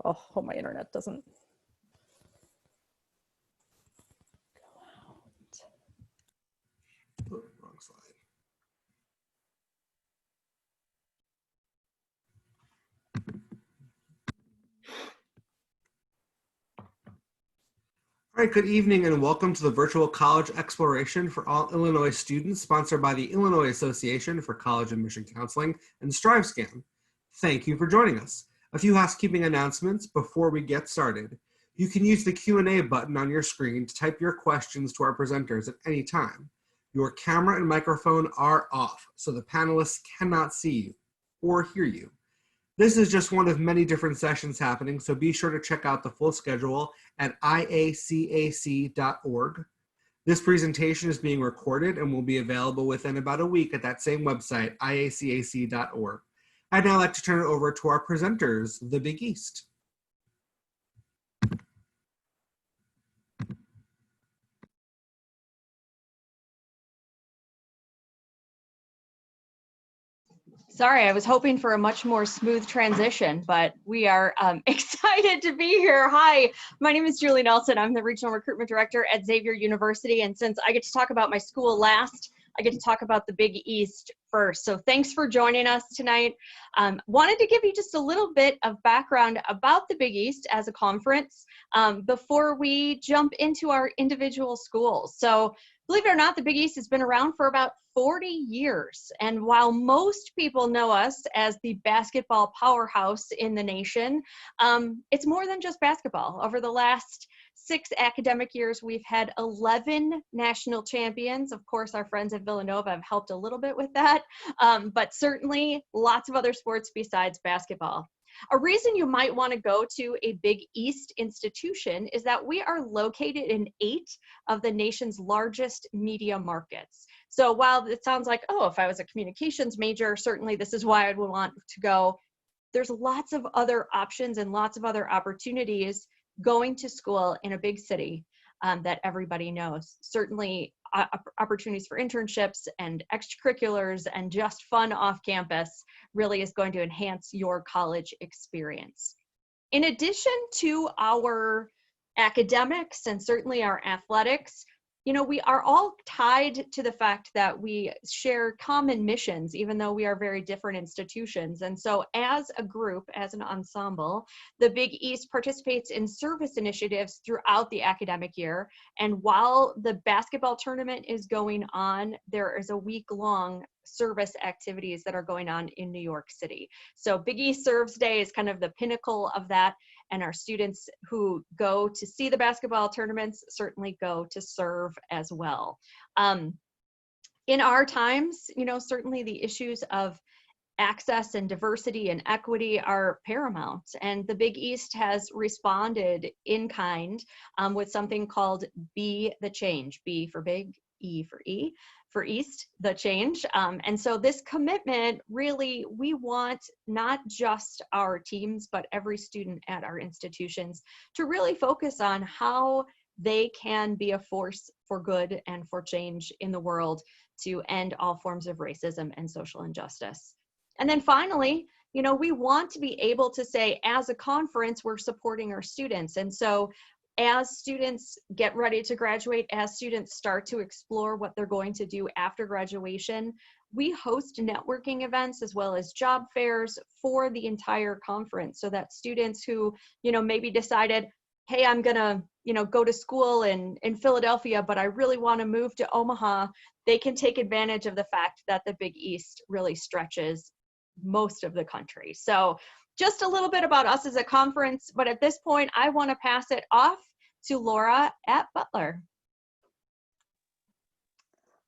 Oh, hope my internet doesn't go out. Oh, wrong slide. All right, good evening and welcome to the virtual college exploration for all Illinois students, sponsored by the Illinois Association for College Admission Counseling and StriveScan. Thank you for joining us. A few housekeeping announcements before we get started. You can use the Q&A button on your screen to type your questions to our presenters at any time. Your camera and microphone are off, so the panelists cannot see you or hear you. This is just one of many different sessions happening, so be sure to check out the full schedule at IACAC.org. This presentation is being recorded and will be available within about a week at that same website, IACAC.org. I'd now like to turn it over to our presenters, the Big East. Sorry, I was hoping for a much more smooth transition, but we are excited to be here. Hi, my name is Julie Nelson. I'm the Regional Recruitment Director at Xavier University, and since I get to talk about my school last, I get to talk about the Big East first. So thanks for joining us tonight. Wanted to give you just a little bit of background about the Big East as a conference before we jump into our individual schools. So believe it or not, the Big East has been around for about 40 years. And while most people know us as the basketball powerhouse in the nation, it's more than just basketball. Over the last 6 academic years, we've had 11 national champions. Of course, our friends at Villanova have helped a little bit with that, but certainly lots of other sports besides basketball. A reason you might want to go to a Big East institution is that we are located in 8 of the nation's largest media markets. So while it sounds like, oh, if I was a communications major, certainly this is why I would want to go, there's lots of other options and lots of other opportunities going to school in a big city that everybody knows. Certainly opportunities for internships and extracurriculars and just fun off campus really is going to enhance your college experience. In addition to our academics and certainly our athletics, you know, we are all tied to the fact that we share common missions, even though we are very different institutions. And so as a group, as an ensemble, the Big East participates in service initiatives throughout the academic year. And while the basketball tournament is going on, there is a week-long service activities that are going on in New York City. So Big East Serves Day is kind of the pinnacle of that. And our students who go to see the basketball tournaments certainly go to serve as well. In our times, you know, certainly the issues of access and diversity and equity are paramount. And the Big East has responded in kind with something called Be the Change. B for big, E for East, the change. And so this commitment, really, we want not just our teams, but every student at our institutions to really focus on how they can be a force for good and for change in the world to end all forms of racism and social injustice. And then finally, you know, we want to be able to say, as a conference, we're supporting our students. And so as students get ready to graduate, as students start to explore what they're going to do after graduation, we host networking events as well as job fairs for the entire conference so that students who, you know, maybe decided, hey, I'm gonna, you know, go to school in Philadelphia, but I really want to move to Omaha, they can take advantage of the fact that the Big East really stretches most of the country. So just a little bit about us as a conference, but at this point, I want to pass it off to Laura at Butler.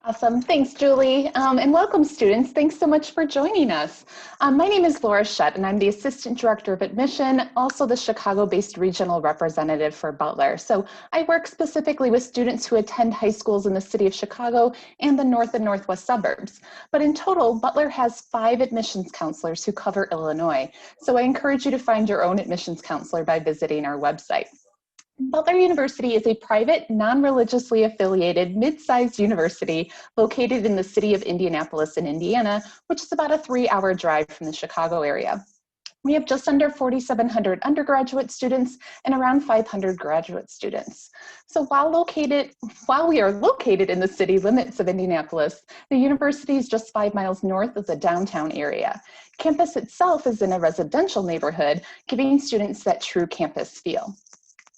Awesome. Thanks, Julie. And welcome, students. Thanks so much for joining us. My name is Laura Shutt, and I'm the Assistant Director of Admission, also the Chicago-based regional representative for Butler. So I work specifically with students who attend high schools in the city of Chicago and the north and northwest suburbs. But in total, Butler has 5 admissions counselors who cover Illinois. So I encourage you to find your own admissions counselor by visiting our website. Butler University is a private, non-religiously affiliated, mid-sized university located in the city of Indianapolis in Indiana, which is about a 3-hour drive from the Chicago area. We have just under 4,700 undergraduate students and around 500 graduate students. So while we are located in the city limits of Indianapolis, the university is just 5 miles north of the downtown area. Campus itself is in a residential neighborhood, giving students that true campus feel.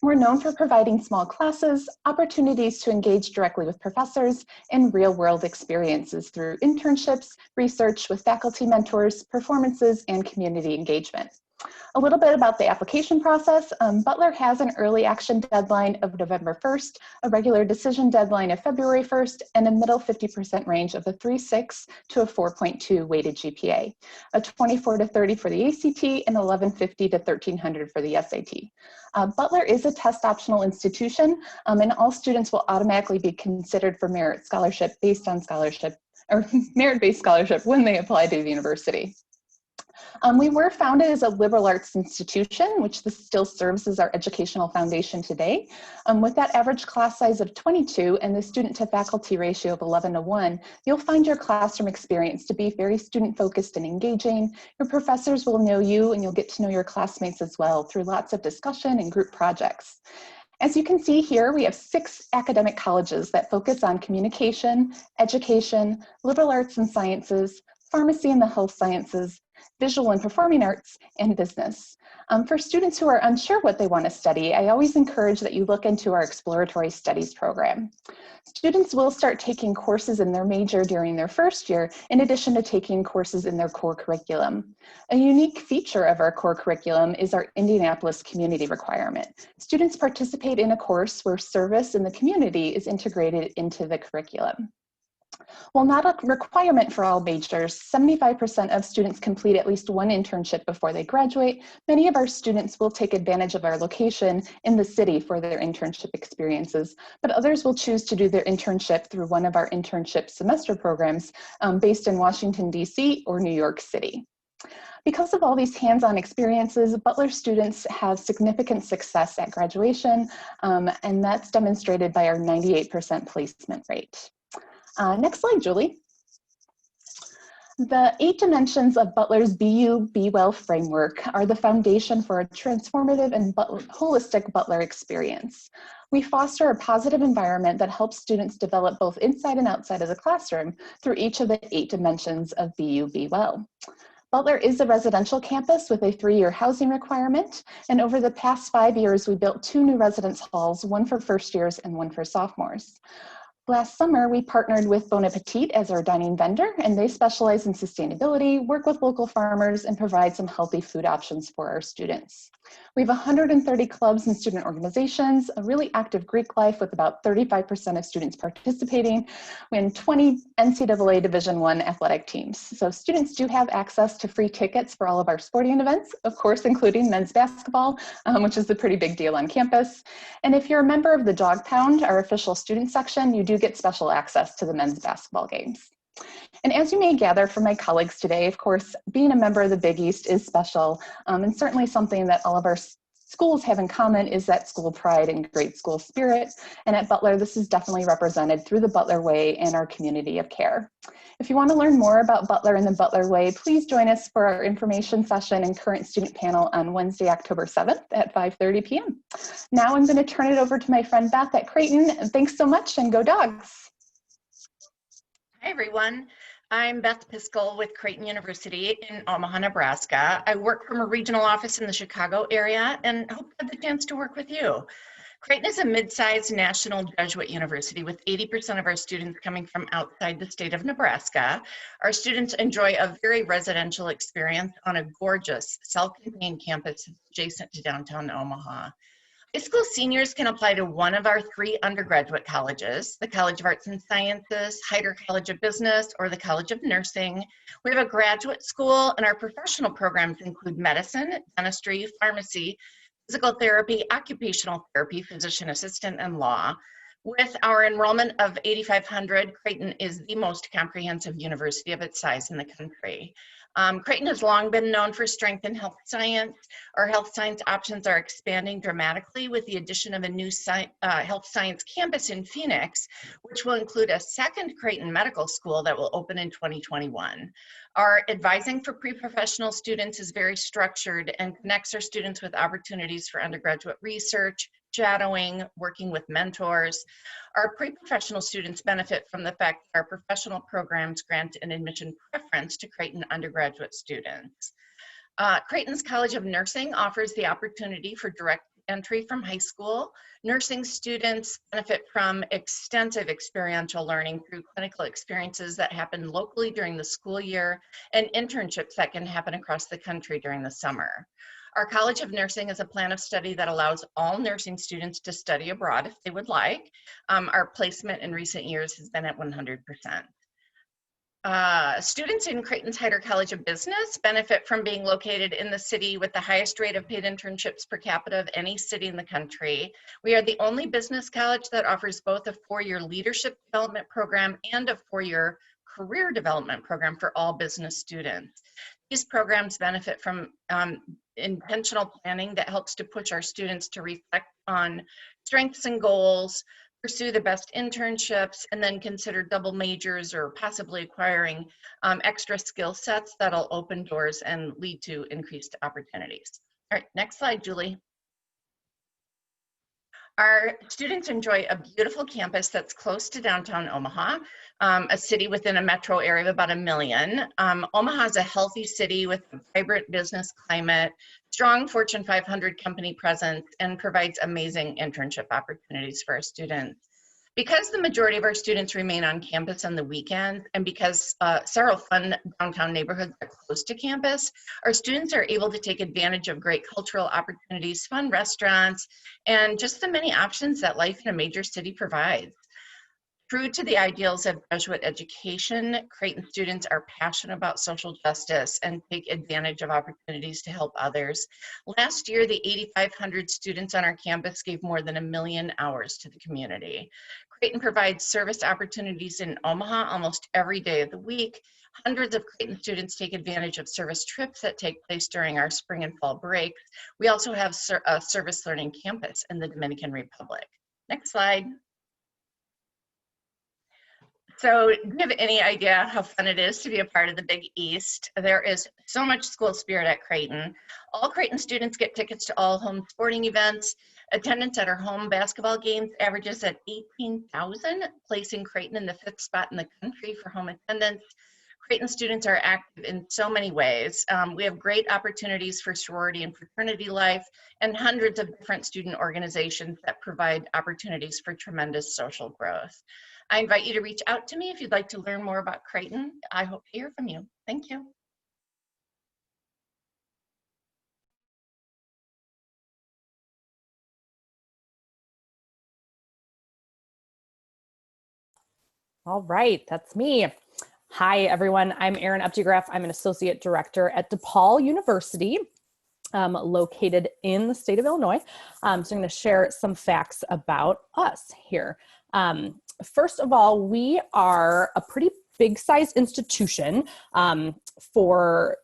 We're known for providing small classes, opportunities to engage directly with professors, and real-world experiences through internships, research with faculty mentors, performances, and community engagement. A little bit about the application process. Butler has an early action deadline of November 1st, a regular decision deadline of February 1st, and a middle 50% range of a 3.6 to a 4.2 weighted GPA, a 24 to 30 for the ACT, and 1150 to 1300 for the SAT. Butler is a test optional institution, and all students will automatically be considered for merit scholarship based on scholarship, or merit-based scholarship when they apply to the university. We were founded as a liberal arts institution, which this still serves as our educational foundation today. With that average class size of 22 and the student to faculty ratio of 11:1, you'll find your classroom experience to be very student focused and engaging. Your professors will know you and you'll get to know your classmates as well through lots of discussion and group projects. As you can see here, we have 6 academic colleges that focus on communication, education, liberal arts and sciences, pharmacy and the health sciences, visual and performing arts, and business. For students who are unsure what they want to study, I always encourage that you look into our exploratory studies program. Students will start taking courses in their major during their first year, in addition to taking courses in their core curriculum. A unique feature of our core curriculum is our Indianapolis community requirement. Students participate in a course where service in the community is integrated into the curriculum. While not a requirement for all majors, 75% of students complete at least one internship before they graduate. Many of our students will take advantage of our location in the city for their internship experiences, but others will choose to do their internship through one of our internship semester programs based in Washington, D.C. or New York City. Because of all these hands-on experiences, Butler students have significant success at graduation, and that's demonstrated by our 98% placement rate. Next slide, Julie. The 8 dimensions of Butler's Be Well framework are the foundation for a transformative and holistic Butler experience. We foster a positive environment that helps students develop both inside and outside of the classroom through each of the 8 dimensions of Be Well. Butler is a residential campus with a 3-year housing requirement, and over the past 5 years, we built 2 new residence halls, one for first years and one for sophomores. Last summer, we partnered with Bon Appetit as our dining vendor, and they specialize in sustainability, work with local farmers, and provide some healthy food options for our students. We have 130 clubs and student organizations, a really active Greek life with about 35% of students participating, and 20 NCAA Division I athletic teams. So students do have access to free tickets for all of our sporting events, of course, including men's basketball, which is a pretty big deal on campus. And if you're a member of the Dog Pound, our official student section, you do get special access to the men's basketball games. And as you may gather from my colleagues today, of course, being a member of the Big East is special, and certainly something that all of our schools have in common is that school pride and great school spirit. And at Butler, this is definitely represented through the Butler Way and our community of care. If you want to learn more about Butler and the Butler Way, please join us for our information session and current student panel on Wednesday, October 7th at 5:30 p.m. Now I'm going to turn it over to my friend Beth at Creighton. Thanks so much, and go Dogs. Hi, everyone. I'm Beth Piskel with Creighton University in Omaha, Nebraska. I work from a regional office in the Chicago area and hope to have the chance to work with you. Creighton is a mid-sized national Jesuit university with 80% of our students coming from outside the state of Nebraska. Our students enjoy a very residential experience on a gorgeous self-contained campus adjacent to downtown Omaha. High school seniors can apply to one of our 3 undergraduate colleges, the College of Arts and Sciences, Heider College of Business, or the College of Nursing. We have a graduate school, and our professional programs include medicine, dentistry, pharmacy, physical therapy, occupational therapy, physician assistant, and law. With our enrollment of 8,500, Creighton is the most comprehensive university of its size in the country. Creighton has long been known for strength in health science. Our health science options are expanding dramatically with the addition of a new health science campus in Phoenix, which will include a second Creighton Medical School that will open in 2021. Our advising for pre-professional students is very structured and connects our students with opportunities for undergraduate research, shadowing, working with mentors. Our pre-professional students benefit from the fact that our professional programs grant an admission preference to Creighton undergraduate students. Creighton's College of Nursing offers the opportunity for direct entry from high school. Nursing students benefit from extensive experiential learning through clinical experiences that happen locally during the school year and internships that can happen across the country during the summer. Our College of Nursing is a plan of study that allows all nursing students to study abroad if they would like. Our placement in recent years has been at 100%. Students in Creighton's Heider College of Business benefit from being located in the city with the highest rate of paid internships per capita of any city in the country. We are the only business college that offers both a 4-year leadership development program and a 4-year career development program for all business students. These programs benefit from intentional planning that helps to push our students to reflect on strengths and goals, pursue the best internships, and then consider double majors or possibly acquiring extra skill sets that'll open doors and lead to increased opportunities. All right, next slide, Julie. Our students enjoy a beautiful campus that's close to downtown Omaha, a city within a metro area of about 1 million. Omaha is a healthy city with a vibrant business climate, strong Fortune 500 company presence, and provides amazing internship opportunities for our students. Because the majority of our students remain on campus on the weekends, and because several fun downtown neighborhoods are close to campus, our students are able to take advantage of great cultural opportunities, fun restaurants, and just the many options that life in a major city provides. True to the ideals of Jesuit education, Creighton students are passionate about social justice and take advantage of opportunities to help others. Last year, the 8,500 students on our campus gave more than 1 million hours to the community. Creighton provides service opportunities in Omaha almost every day of the week. Hundreds of Creighton students take advantage of service trips that take place during our spring and fall breaks. We also have a service learning campus in the Dominican Republic. Next slide. So do you have any idea how fun it is to be a part of the Big East? There is so much school spirit at Creighton. All Creighton students get tickets to all home sporting events. Attendance at our home basketball games averages at 18,000, placing Creighton in the 5th spot in the country for home attendance. Creighton students are active in so many ways. We have great opportunities for sorority and fraternity life and hundreds of different student organizations that provide opportunities for tremendous social growth. I invite you to reach out to me if you'd like to learn more about Creighton. I hope to hear from you. Thank you. All right, that's me. Hi, everyone. I'm Erin Eptigraph. I'm an associate director at DePaul University, located in the state of Illinois. So I'm going to share some facts about us here. First of all, we are a pretty big size institution for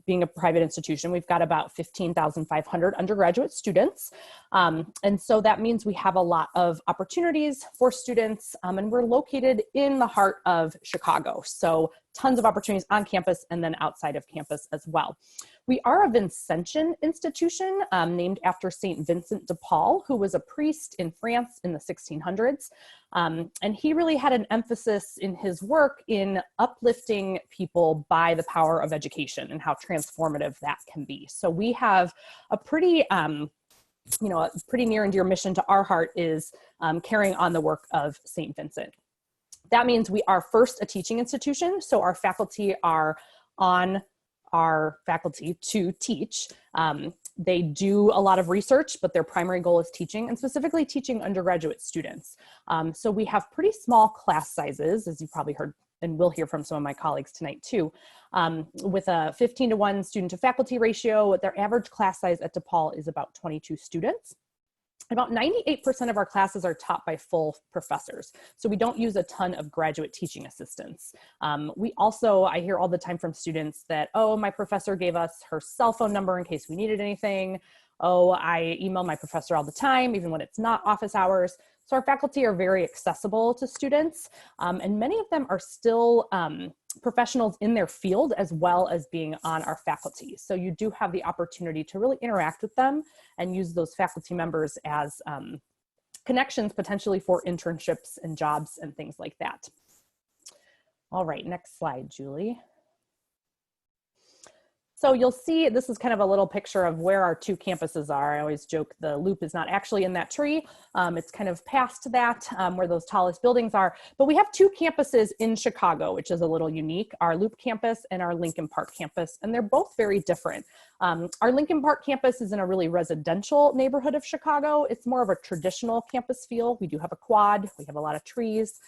being a private institution. We've got about 15,500 undergraduate students. And so that means we have a lot of opportunities for students, and we're located in the heart of Chicago. So tons of opportunities on campus and then outside of campus as well. We are a Vincentian institution named after Saint Vincent de Paul, who was a priest in France in the 1600s. And he really had an emphasis in his work in uplifting people by the power of education and how transformative that can be. So we have a pretty, a pretty near and dear mission to our heart is carrying on the work of Saint Vincent. That means we are first a teaching institution. So our faculty are on our faculty to teach. They do a lot of research, but their primary goal is teaching, and specifically teaching undergraduate students. So we have pretty small class sizes, as you probably heard and will hear from some of my colleagues tonight too, with a 15-to-1 student to faculty ratio. Their average class size at DePaul is about 22 students. About 98% of our classes are taught by full professors. So we don't use a ton of graduate teaching assistants. We also, I hear all the time from students that, oh, my professor gave us her cell phone number in case we needed anything. Oh, I email my professor all the time, even when it's not office hours. So our faculty are very accessible to students, and many of them are still professionals in their field as well as being on our faculty. So you do have the opportunity to really interact with them and use those faculty members as connections potentially for internships and jobs and things like that. All right, next slide, Julie. So you'll see, this is kind of a little picture of where our two campuses are. I always joke the loop is not actually in that tree. It's kind of past that, where those tallest buildings are. But we have two campuses in Chicago, which is a little unique, our Loop campus and our Lincoln Park campus, and they're both very different. Our Lincoln Park campus is in a really residential neighborhood of Chicago. It's more of a traditional campus feel. We do have a quad, we have a lot of trees.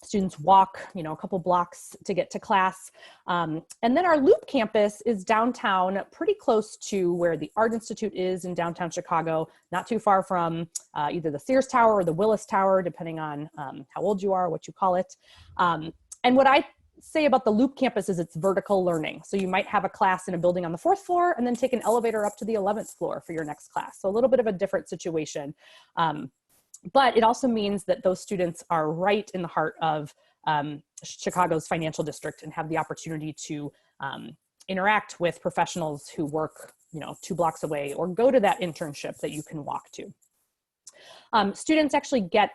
Students walk, you know, a couple blocks to get to class. And then our Loop campus is downtown, pretty close to where the Art Institute is in downtown Chicago, not too far from either the Sears Tower or the Willis Tower, depending on how old you are, what you call it. And what I say about the Loop campus is it's vertical learning. So you might have a class in a building on the 4th floor and then take an elevator up to the 11th floor for your next class. So a little bit of a different situation. But it also means that those students are right in the heart of Chicago's financial district and have the opportunity to interact with professionals who work, you know, 2 blocks away or go to that internship that you can walk to. Students actually get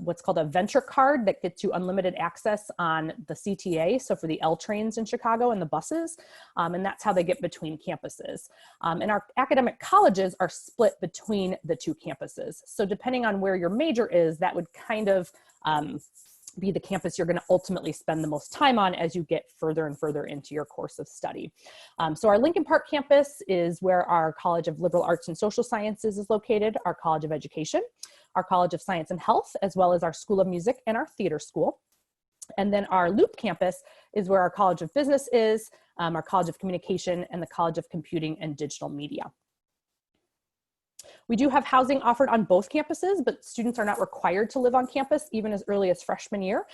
what's called a venture card that gets you unlimited access on the CTA, so for the L trains in Chicago and the buses, and that's how they get between campuses. And our academic colleges are split between the two campuses. So depending on where your major is, that would kind of be the campus you're going to ultimately spend the most time on as you get further and further into your course of study. So our Lincoln Park campus is where our College of Liberal Arts and Social Sciences is located, our College of Education, our College of Science and Health, as well as our School of Music and our Theater School. And then our Loop campus is where our College of Business is, our College of Communication, and the College of Computing and Digital Media. We do have housing offered on both campuses, but students are not required to live on campus even as early as freshman year.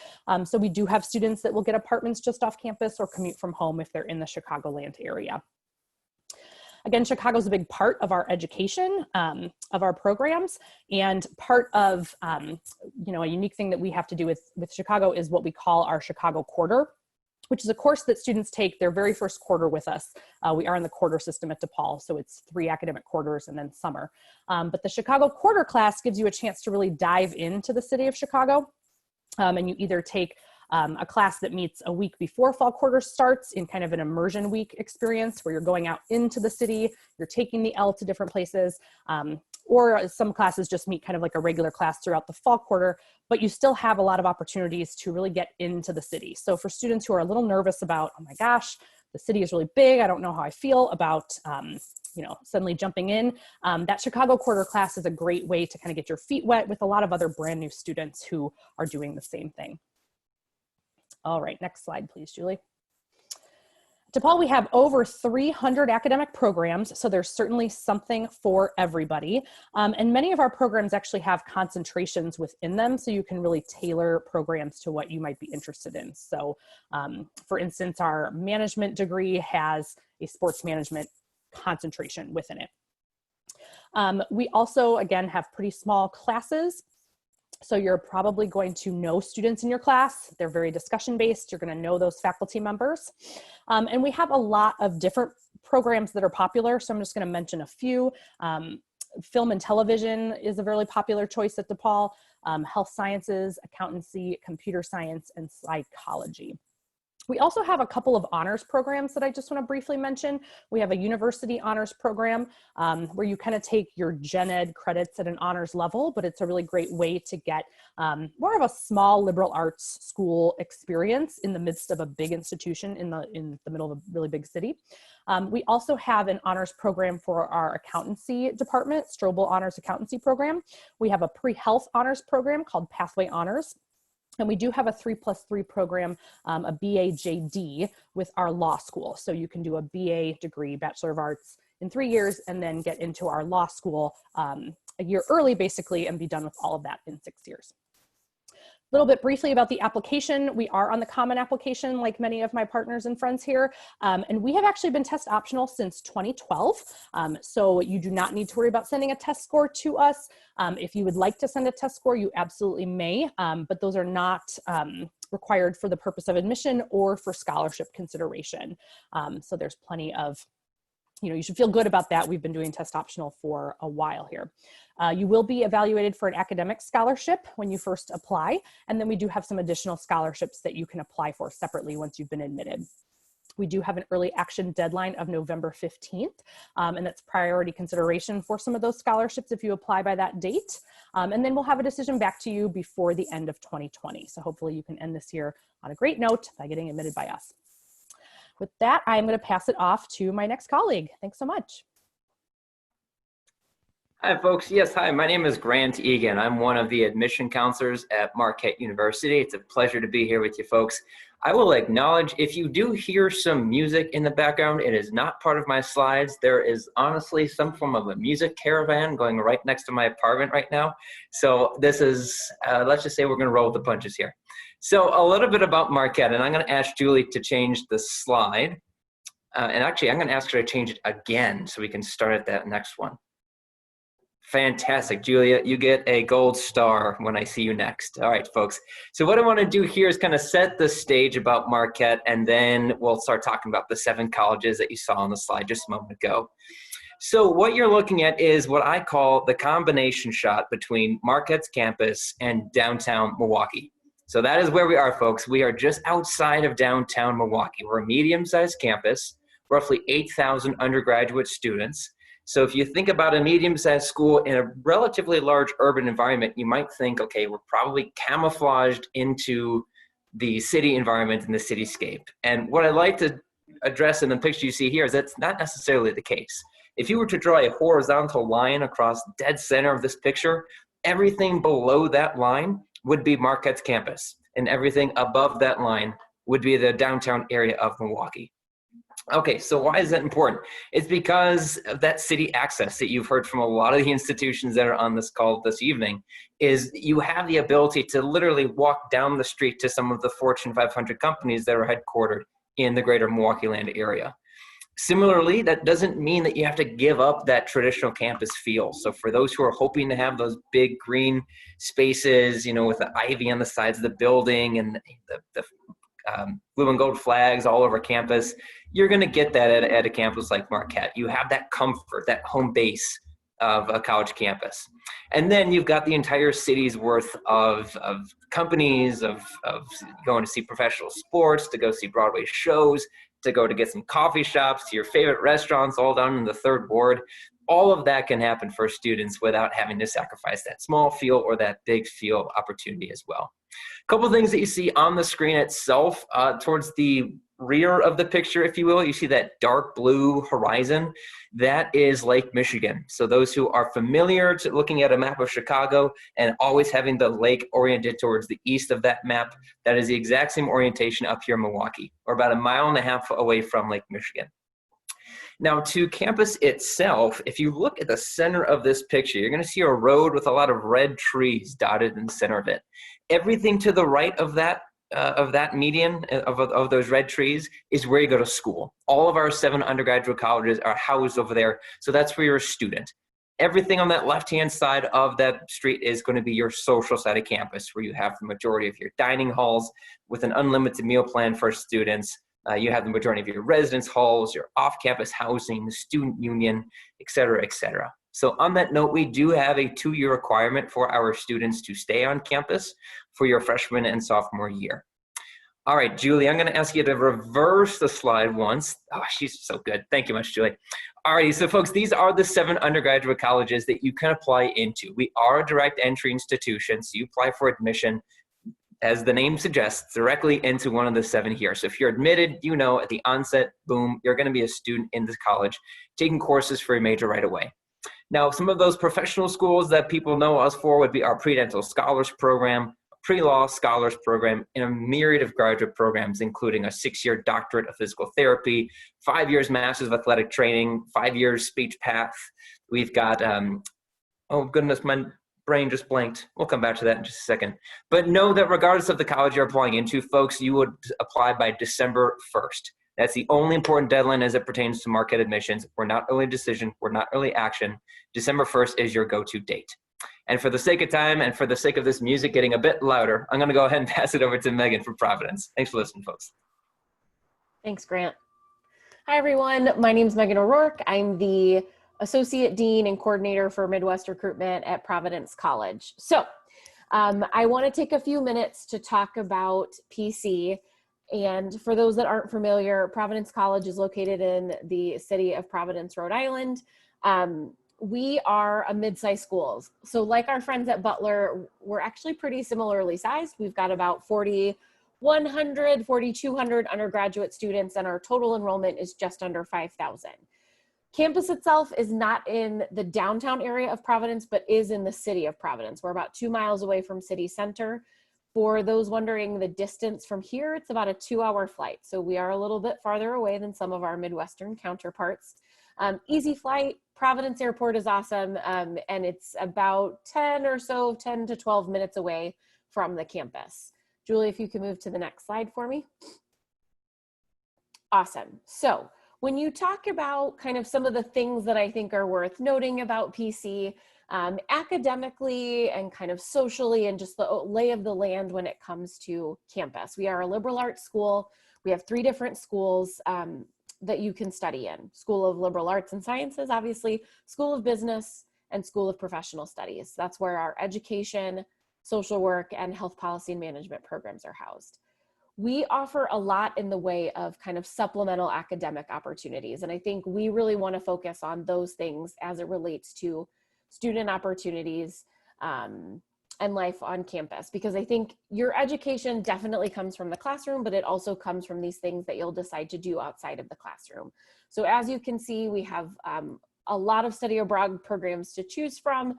So we do have students that will get apartments just off campus or commute from home if they're in the Chicagoland area. Again, Chicago's a big part of our education, of our programs, and part of, you know, a unique thing that we have to do with Chicago is what we call our Chicago Quarter, which is a course that students take their very first quarter with us. We are in the quarter system at DePaul, so it's 3 academic quarters and then summer. But the Chicago Quarter class gives you a chance to really dive into the city of Chicago. And you either take a class that meets a week before fall quarter starts in kind of an immersion week experience where you're going out into the city, you're taking the L to different places, or some classes just meet kind of like a regular class throughout the fall quarter, but you still have a lot of opportunities to really get into the city. So for students who are a little nervous about, oh my gosh, the city is really big, I don't know how I feel about you know, suddenly jumping in, that Chicago Quarter class is a great way to kind of get your feet wet with a lot of other brand new students who are doing the same thing. All right, next slide, please, Julie. At DePaul, we have over 300 academic programs, so there's certainly something for everybody. And many of our programs actually have concentrations within them, so you can really tailor programs to what you might be interested in. So for instance, our management degree has a sports management concentration within it. We also, again, have pretty small classes. So you're probably going to know students in your class. They're very discussion based. You're going to know those faculty members. And we have a lot of different programs that are popular. So I'm just going to mention a few. Film and television is a really popular choice at DePaul. Health sciences, accountancy, computer science, and psychology. We also have a couple of honors programs that I just want to briefly mention. We have a university honors program where you kind of take your gen ed credits at an honors level, but it's a really great way to get more of a small liberal arts school experience in the midst of a big institution in the middle of a really big city. We also have an honors program for our accountancy department, Strobel Honors Accountancy Program. We have a pre-health honors program called Pathway Honors. And we do have a 3+3 program, a BA JD with our law school. So you can do a BA degree, Bachelor of Arts, in 3 years, and then get into our law school a year early, basically, and be done with all of that in 6 years. A little bit briefly about the application. We are on the common application like many of my partners and friends here. And we have actually been test optional since 2012. So you do not need to worry about sending a test score to us. If you would like to send a test score, you absolutely may, but those are not required for the purpose of admission or for scholarship consideration. So there's plenty of, you should feel good about that. We've been doing test optional for a while here. You will be evaluated for an academic scholarship when you first apply, and then we do have some additional scholarships that you can apply for separately once you've been admitted. We do have an early action deadline of November 15th, and that's priority consideration for some of those scholarships if you apply by that date. And then we'll have a decision back to you before the end of 2020. So hopefully you can end this year on a great note by getting admitted by us. With that, I'm going to pass it off to my next colleague. Thanks so much. Hi, folks. Yes, hi. My name is Grant Egan. I'm one of the admission counselors at Marquette University. It's a pleasure to be here with you folks. I will acknowledge if you do hear some music in the background, it is not part of my slides. There is honestly some form of a music caravan going right next to my apartment right now. So this is, let's just say we're going to roll with the punches here. So a little bit about Marquette, and I'm going to ask Julie to change the slide. And actually, I'm going to ask her to change it again so we can start at that next one. Fantastic, Julia, you get a gold star when I see you next. All right, folks. So what I want to do here is kind of set the stage about Marquette, and then we'll start talking about the 7 colleges that you saw on the slide just a moment ago. So what you're looking at is what I call the combination shot between Marquette's campus and downtown Milwaukee. So that is where we are, folks. We are just outside of downtown Milwaukee. We're a medium-sized campus, roughly 8,000 undergraduate students. So if you think about a medium-sized school in a relatively large urban environment, you might think, okay, we're probably camouflaged into the city environment and the cityscape. And what I like to address in the picture you see here is that's not necessarily the case. If you were to draw a horizontal line across dead center of this picture, everything below that line would be Marquette's campus, and everything above that line would be the downtown area of Milwaukee. Okay, so why is that important? It's because of that city access that you've heard from a lot of the institutions that are on this call this evening, is you have the ability to literally walk down the street to some of the Fortune 500 companies that are headquartered in the greater Milwaukee land area. Similarly, that doesn't mean that you have to give up that traditional campus feel. So for those who are hoping to have those big green spaces, with the ivy on the sides of the building and the blue and gold flags all over campus, you're going to get that at a campus like Marquette. You have that comfort, that home base of a college campus. And then you've got the entire city's worth of companies, of going to see professional sports, to go see Broadway shows, to go to get some coffee shops, to your favorite restaurants all down in the 3rd ward. All of that can happen for students without having to sacrifice that small field or that big field opportunity as well. A couple of things that you see on the screen itself, towards the rear of the picture, if you will, you see that dark blue horizon. That is Lake Michigan. So those who are familiar to looking at a map of Chicago and always having the lake oriented towards the east of that map, that is the exact same orientation up here in Milwaukee, or about 1.5 miles away from Lake Michigan. Now, to campus itself, if you look at the center of this picture, you're going to see a road with a lot of red trees dotted in the center of it. Everything to the right of that median of those red trees is where you go to school. All of our 7 undergraduate colleges are housed over there, so that's where you're a student. Everything on that left-hand side of that street is going to be your social side of campus, where you have the majority of your dining halls with an unlimited meal plan for students. You have the majority of your residence halls, your off-campus housing, the student union, et cetera, et cetera. So on that note, we do have a 2-year requirement for our students to stay on campus for your freshman and sophomore year. All right, Julie, I'm going to ask you to reverse the slide once. Oh, she's so good. Thank you much, Julie. All righty, so folks, these are the 7 undergraduate colleges that you can apply into. We are a direct entry institution, so you apply for admission, as the name suggests, directly into one of the 7 here. So if you're admitted, at the onset, boom, you're going to be a student in this college, taking courses for your major right away. Now, some of those professional schools that people know us for would be our pre-dental scholars program, pre-law scholars program, and a myriad of graduate programs, including a 6-year doctorate of physical therapy, 5 years master's of athletic training, 5 years speech path. We've got, oh goodness, my brain just blanked. We'll come back to that in just a second. But know that regardless of the college you're applying into, folks, you would apply by December 1st. That's the only important deadline as it pertains to Marquette admissions. We're not early decision, we're not early action. December 1st is your go-to date. And for the sake of time and for the sake of this music getting a bit louder, I'm gonna go ahead and pass it over to Megan from Providence. Thanks for listening, folks. Thanks, Grant. Hi, everyone. My name is Megan O'Rourke. I'm the Associate Dean and Coordinator for Midwest Recruitment at Providence College. So I want to take a few minutes to talk about PC. And for those that aren't familiar, Providence College is located in the city of Providence, Rhode Island. We are a mid-sized school. So like our friends at Butler, we're actually pretty similarly sized. We've got about 4,100, 4,200 undergraduate students, and our total enrollment is just under 5,000. Campus itself is not in the downtown area of Providence, but is in the city of Providence. We're about 2 miles away from city center. For those wondering the distance from here, it's about a 2-hour flight. So we are a little bit farther away than some of our Midwestern counterparts. Easy flight. Providence Airport is awesome, and it's about 10 to 12 minutes away from the campus. Julie, if you can move to the next slide for me. Awesome. So when you talk about kind of some of the things that I think are worth noting about PC, academically and kind of socially and just the lay of the land when it comes to campus. We are a liberal arts school. We have 3 different schools that you can study in. School of Liberal Arts and Sciences, obviously, School of Business, and School of Professional Studies. That's where our education, social work, and health policy and management programs are housed. We offer a lot in the way of kind of supplemental academic opportunities. And I think we really want to focus on those things as it relates to student opportunities and life on campus, because I think your education definitely comes from the classroom, but it also comes from these things that you'll decide to do outside of the classroom. So as you can see, we have a lot of study abroad programs to choose from,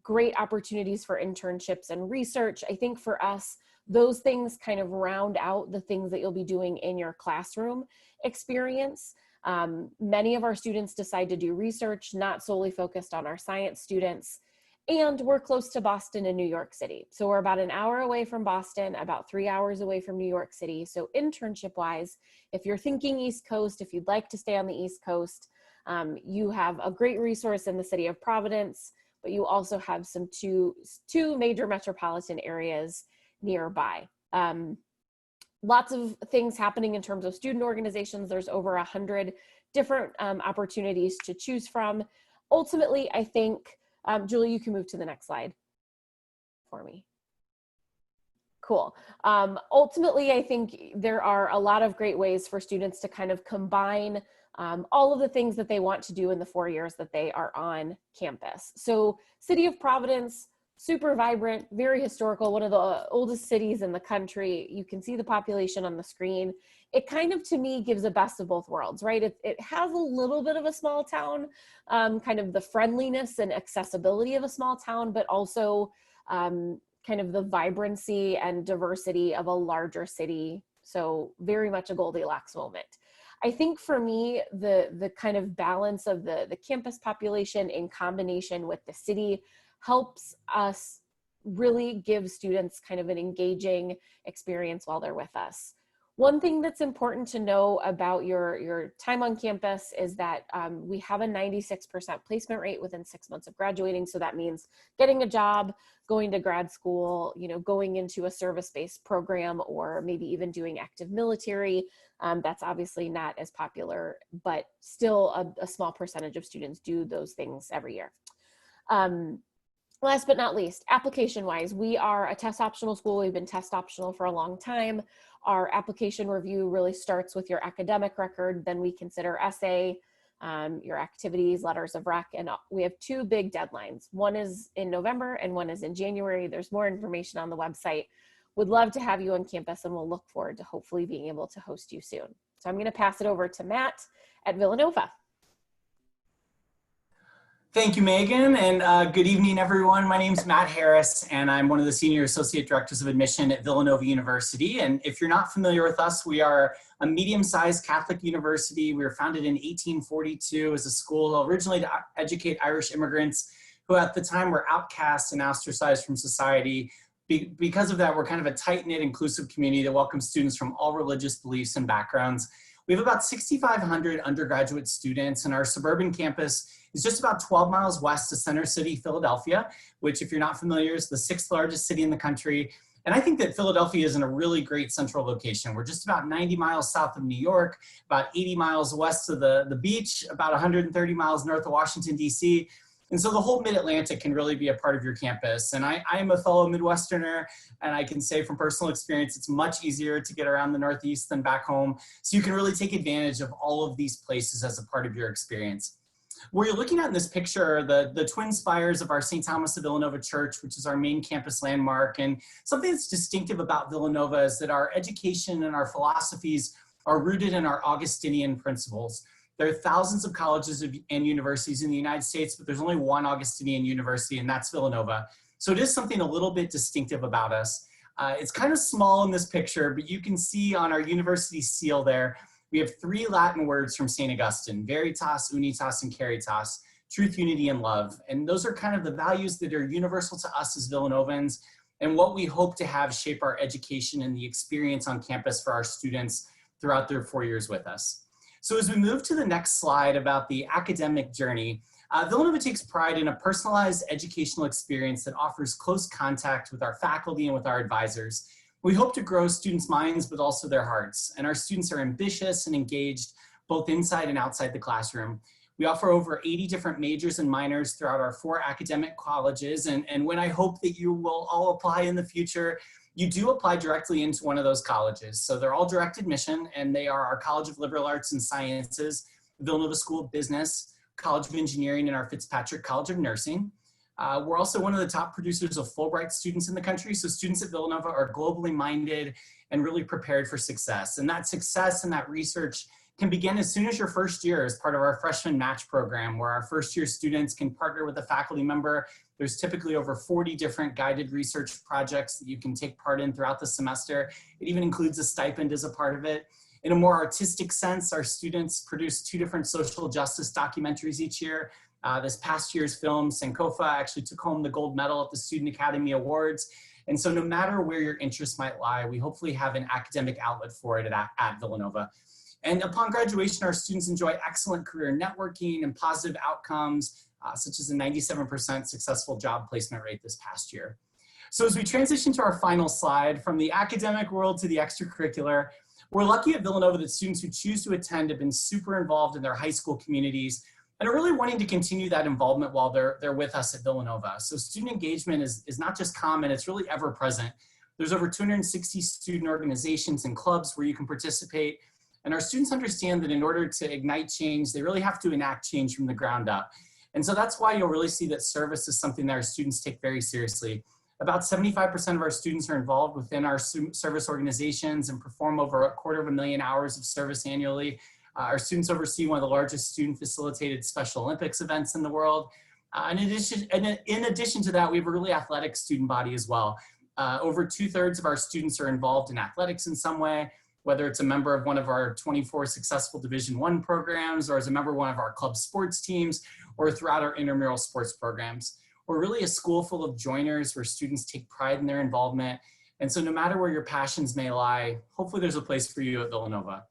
great opportunities for internships and research. I think for us, those things kind of round out the things that you'll be doing in your classroom experience. Many of our students decide to do research, not solely focused on our science students. And we're close to Boston and New York City. So we're about an hour away from Boston, about 3 hours away from New York City. So internship wise, if you're thinking East Coast, if you'd like to stay on the East Coast, you have a great resource in the city of Providence, but you also have some two major metropolitan areas nearby. Lots of things happening in terms of student organizations. There's over 100 different opportunities to choose from. Ultimately, I think, Julie, you can move to the next slide for me. Cool. Ultimately, I think there are a lot of great ways for students to kind of combine all of the things that they want to do in the 4 years that they are on campus. So City of Providence, super vibrant, very historical, one of the oldest cities in the country. You can see the population on the screen. It kind of, to me, gives a best of both worlds, right? It has a little bit of a small town, kind of the friendliness and accessibility of a small town, but also kind of the vibrancy and diversity of a larger city. So very much a Goldilocks moment. I think for me, the kind of balance of the campus population in combination with the city helps us really give students kind of an engaging experience while they're with us. One thing that's important to know about your time on campus is that we have a 96% placement rate within 6 months of graduating. So that means getting a job, going to grad school, going into a service-based program, or maybe even doing active military. That's obviously not as popular, but still a small percentage of students do those things every year. Last but not least, application-wise, we are a test optional school. We've been test optional for a long time. Our application review really starts with your academic record. Then we consider essay, your activities, letters of rec, and we have 2 big deadlines. One is in November and one is in January. There's more information on the website. Would love to have you on campus, and we'll look forward to hopefully being able to host you soon. So I'm going to pass it over to Matt at Villanova. Thank you, Megan, and good evening, everyone. My name is Matt Harris, and I'm one of the Senior Associate Directors of Admission at Villanova University. And if you're not familiar with us, we are a medium-sized Catholic university. We were founded in 1842 as a school originally to educate Irish immigrants who at the time were outcast and ostracized from society. Because of that, we're kind of a tight-knit, inclusive community that welcomes students from all religious beliefs and backgrounds. We have about 6,500 undergraduate students, and our suburban campus is just about 12 miles west of Center City, Philadelphia, which, if you're not familiar, is the 6th largest city in the country. And I think that Philadelphia is in a really great central location. We're just about 90 miles south of New York, about 80 miles west of the beach, about 130 miles north of Washington, D.C., and so the whole Mid-Atlantic can really be a part of your campus. And I am a fellow Midwesterner, and I can say from personal experience, it's much easier to get around the Northeast than back home. So you can really take advantage of all of these places as a part of your experience. What you're looking at in this picture are the twin spires of our St. Thomas of Villanova Church, which is our main campus landmark. And something that's distinctive about Villanova is that our education and our philosophies are rooted in our Augustinian principles. There are thousands of colleges and universities in the United States, but there's only one Augustinian university, and that's Villanova. So it is something a little bit distinctive about us. It's kind of small in this picture, but you can see on our university seal there, we have 3 Latin words from St. Augustine: veritas, unitas, and caritas, truth, unity, and love. And those are kind of the values that are universal to us as Villanovans, and what we hope to have shape our education and the experience on campus for our students throughout their 4 years with us. So as we move to the next slide about the academic journey, Villanova takes pride in a personalized educational experience that offers close contact with our faculty and with our advisors. We hope to grow students' minds, but also their hearts. And our students are ambitious and engaged, both inside and outside the classroom. We offer over 80 different majors and minors throughout our 4 academic colleges. And when I hope that you will all apply in the future, you do apply directly into one of those colleges. So they're all direct admission, and they are our College of Liberal Arts and Sciences, Villanova School of Business, College of Engineering, and our Fitzpatrick College of Nursing. We're also one of the top producers of Fulbright students in the country. So students at Villanova are globally minded and really prepared for success. And that success and that research can begin as soon as your first year as part of our freshman match program, where our first year students can partner with a faculty member. There's typically over 40 different guided research projects that you can take part in throughout the semester. It even includes a stipend as a part of it. In a more artistic sense, our students produce 2 different social justice documentaries each year. This past year's film, Sankofa, actually took home the gold medal at the Student Academy Awards. And so no matter where your interests might lie, we hopefully have an academic outlet for it at Villanova. And upon graduation, our students enjoy excellent career networking and positive outcomes, such as a 97% successful job placement rate this past year. So as we transition to our final slide, from the academic world to the extracurricular, we're lucky at Villanova that students who choose to attend have been super involved in their high school communities and are really wanting to continue that involvement while they're with us at Villanova. So student engagement is not just common, it's really ever present. There's over 260 student organizations and clubs where you can participate. And our students understand that in order to ignite change, they really have to enact change from the ground up. And so that's why you'll really see that service is something that our students take very seriously. About 75% of our students are involved within our service organizations and perform over 250,000 hours of service annually. Our students oversee one of the largest student facilitated Special Olympics events in the world. In addition to that, we have a really athletic student body as well. Over 2/3 of our students are involved in athletics in some way, whether it's a member of one of our 24 successful Division I programs, or as a member of one of our club sports teams, or throughout our intramural sports programs. We're really a school full of joiners where students take pride in their involvement. And so no matter where your passions may lie, hopefully there's a place for you at Villanova.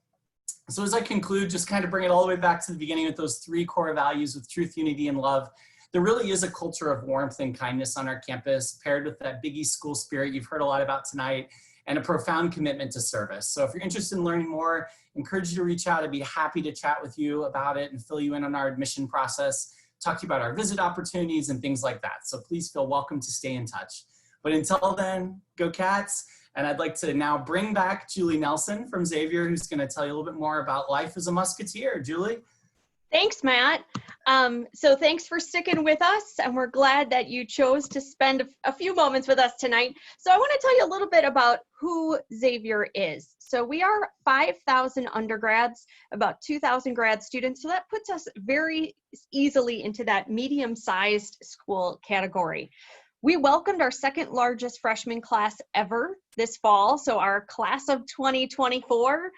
So as I conclude, just kind of bring it all the way back to the beginning with those 3 core values with truth, unity, and love. There really is a culture of warmth and kindness on our campus, paired with that Big East school spirit you've heard a lot about tonight, and a profound commitment to service. So if you're interested in learning more, I encourage you to reach out. I'd be happy to chat with you about it and fill you in on our admission process, talk to you about our visit opportunities and things like that. So please feel welcome to stay in touch. But until then, go Cats. And I'd like to now bring back Julie Nelson from Xavier, who's gonna tell you a little bit more about life as a Musketeer. Julie? Thanks, Matt. So thanks for sticking with us, and we're glad that you chose to spend a few moments with us tonight. So I want to tell you a little bit about who Xavier is. So we are 5,000 undergrads, about 2,000 grad students, so that puts us very easily into that medium-sized school category. We welcomed our second largest freshman class ever this fall. So our class of 2024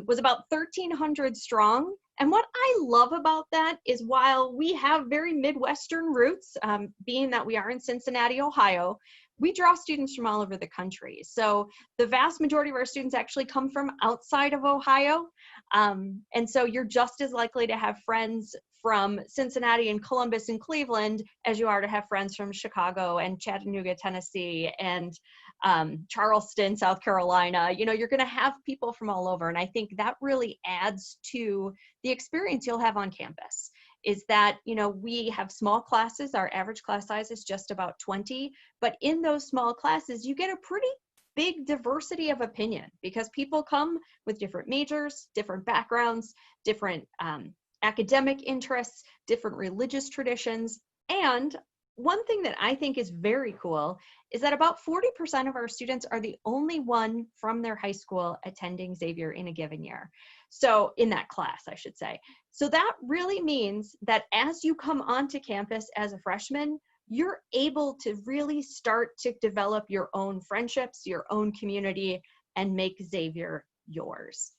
was about 1,300 strong. And what I love about that is while we have very Midwestern roots, being that we are in Cincinnati, Ohio, we draw students from all over the country. So the vast majority of our students actually come from outside of Ohio. And so you're just as likely to have friends from Cincinnati and Columbus and Cleveland as you are to have friends from Chicago and Chattanooga, Tennessee, and Charleston, South Carolina. You know, you're going to have people from all over. And I think that really adds to the experience you'll have on campus. Is that, you know, we have small classes. Our average class size is just about 20. But in those small classes, you get a pretty big diversity of opinion because people come with different majors, different backgrounds, different academic interests, different religious traditions. And one thing that I think is very cool is that about 40% of our students are the only one from their high school attending Xavier in a given year. So in that class, I should say. So that really means that as you come onto campus as a freshman, you're able to really start to develop your own friendships, your own community, and make Xavier yours.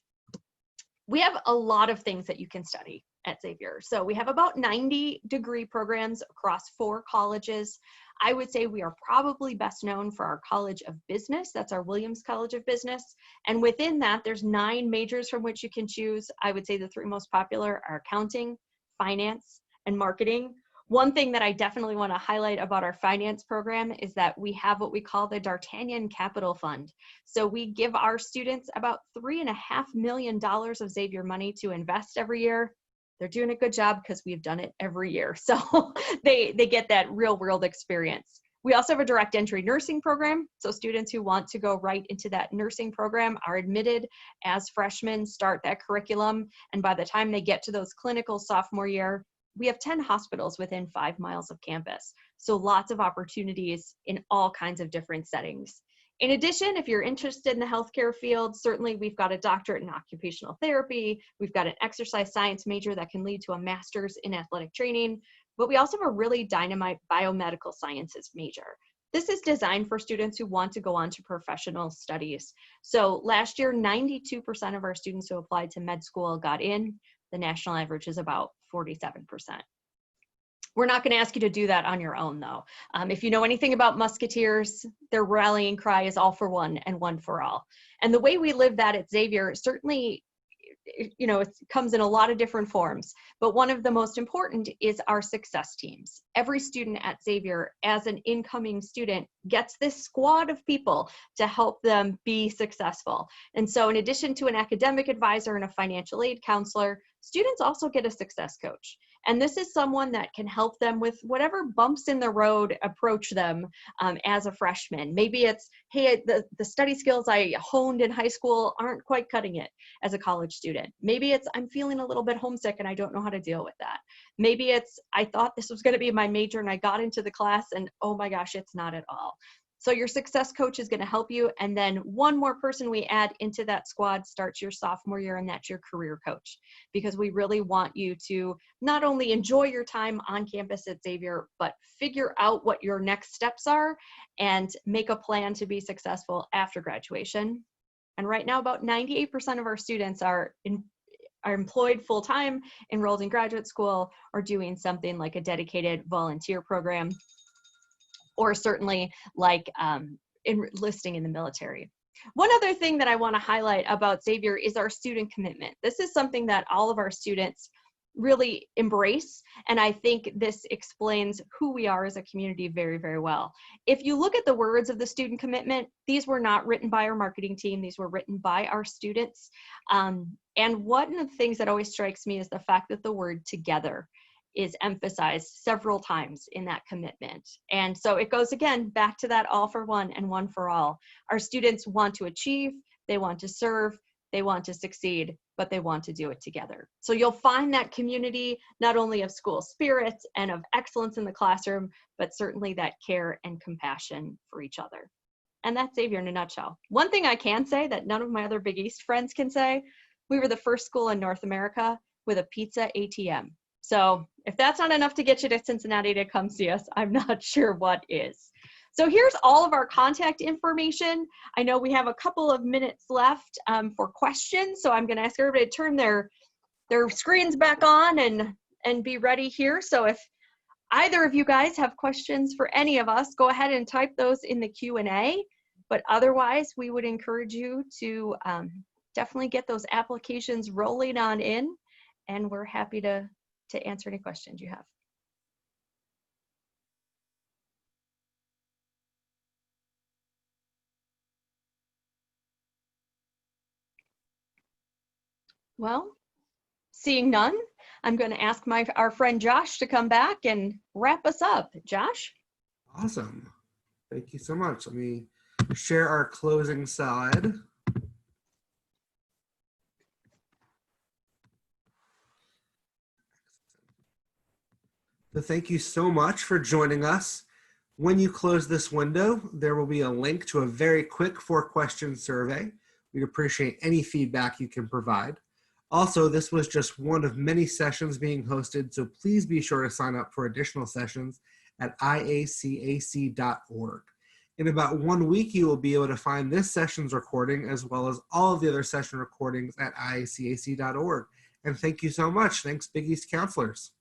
We have a lot of things that you can study at Xavier. So we have about 90 degree programs across 4 colleges. I would say we are probably best known for our College of Business. That's our Williams College of Business. And within that, there's 9 majors from which you can choose. I would say the 3 most popular are accounting, finance, and marketing. One thing that I definitely want to highlight about our finance program is that we have what we call the D'Artagnan Capital Fund. So we give our students about $3.5 million of Xavier money to invest every year. They're doing a good job because we've done it every year. So they get that real world experience. We also have a direct entry nursing program. So students who want to go right into that nursing program are admitted as freshmen, start that curriculum. And by the time they get to those clinicals sophomore year, we have 10 hospitals within 5 miles of campus. So lots of opportunities in all kinds of different settings. In addition, if you're interested in the healthcare field, certainly we've got a doctorate in occupational therapy. We've got an exercise science major that can lead to a master's in athletic training, but we also have a really dynamite biomedical sciences major. This is designed for students who want to go on to professional studies. So last year, 92% of our students who applied to med school got in. The national average is about 47%. We're not going to ask you to do that on your own, though. If you know anything about Musketeers, their rallying cry is all for one and one for all. And the way we live that at Xavier, certainly, you know, it comes in a lot of different forms, but one of the most important is our success teams. Every student at Xavier, as an incoming student, gets this squad of people to help them be successful. And so in addition to an academic advisor and a financial aid counselor, students also get a success coach. And this is someone that can help them with whatever bumps in the road approach them as a freshman. Maybe it's, hey, the study skills I honed in high school aren't quite cutting it as a college student. Maybe it's, I'm feeling a little bit homesick and I don't know how to deal with that. Maybe it's, I thought this was going to be my major and I got into the class and oh my gosh, it's not at all. So your success coach is going to help you. And then one more person we add into that squad starts your sophomore year, and that's your career coach, because we really want you to not only enjoy your time on campus at Xavier, but figure out what your next steps are and make a plan to be successful after graduation. And right now, about 98% of our students are employed full-time, enrolled in graduate school, or doing something like a dedicated volunteer program, or certainly like enlisting in the military. One other thing that I want to highlight about Xavier is our student commitment. This is something that all of our students really embrace, and I think this explains who we are as a community very, very well. If you look at the words of the student commitment, these were not written by our marketing team, these were written by our students. And one of the things that always strikes me is the fact that the word together is emphasized several times in that commitment. And so it goes again back to that all for one and one for all. Our students want to achieve, they want to serve, they want to succeed. but they want to do it together. So you'll find that community not only of school spirit and of excellence in the classroom, but certainly that care and compassion for each other. And that's Xavier in a nutshell. One thing I can say that none of my other Big East friends can say, we were the first school in North America with a pizza ATM. So if that's not enough to get you to Cincinnati to come see us, I'm not sure what is. So here's all of our contact information. I know we have a couple of minutes left for questions, so I'm going to ask everybody to turn their screens back on and be ready here. So if either of you guys have questions for any of us, go ahead and type those in the Q&A. But otherwise, we would encourage you to definitely get those applications rolling on in, and we're happy to answer any questions you have. Well, seeing none, I'm going to ask our friend Josh to come back and wrap us up. Josh? Awesome. Thank you so much. Let me share our closing slide. So thank you so much for joining us. When you close this window, there will be a link to a very quick 4-question survey. We'd appreciate any feedback you can provide. Also, this was just one of many sessions being hosted, so please be sure to sign up for additional sessions at IACAC.org. In about 1 week, you will be able to find this session's recording as well as all of the other session recordings at IACAC.org. And thank you so much. Thanks, Big East counselors.